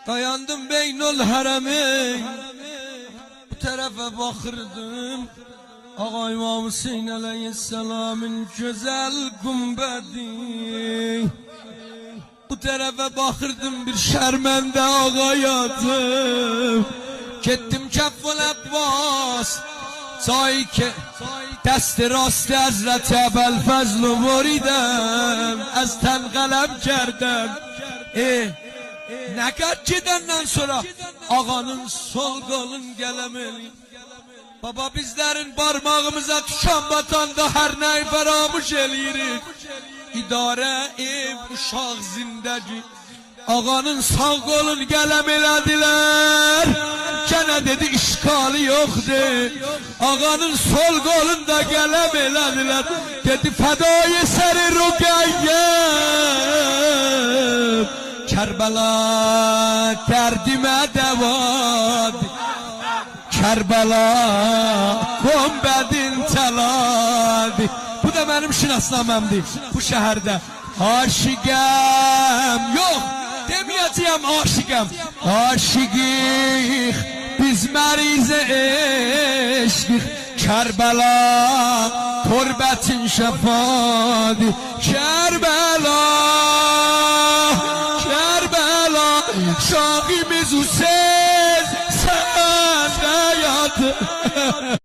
Dayandım beynul haremeyn, bu tarafa bakırdım. Ağa İmam Hüseyin Aleyhisselam'ın güzel gumbedi. Bu tarafa bakırdım, bir şermende ağa yadım. Gittim Kefful Abbas, say ki dست راست حضرت ابوالفضل رو بریدم، از تن قلم کردم. Nəqət gedəndən sonra ağanın sol qolun qələmeli. Baba, bizlərin barmağımıza tükan batanda hər nəyi fəramuş eləyirik. İdarə, ev, uşaq, zindəgi. Ağanın sağ qolun qələm elədilər. Gənə dedi işqalı yoxdur. Ağanın sol qolunda qələm elədilər. Dedi fədai səri Rüqəyyəm, Kərbala dərdimə dəvad, Kərbala qombədin təlad. Bu da mənim şinasnaməmdir. Bu şəhərdə aşiqəm, yox deməyəcəyəm aşiqəm. Aşiqik, biz mərizə eşqiq. Kərbala turbətin şəfadi. Kərbala, Kərbala, şahimiz Hüseyin səndə yadı.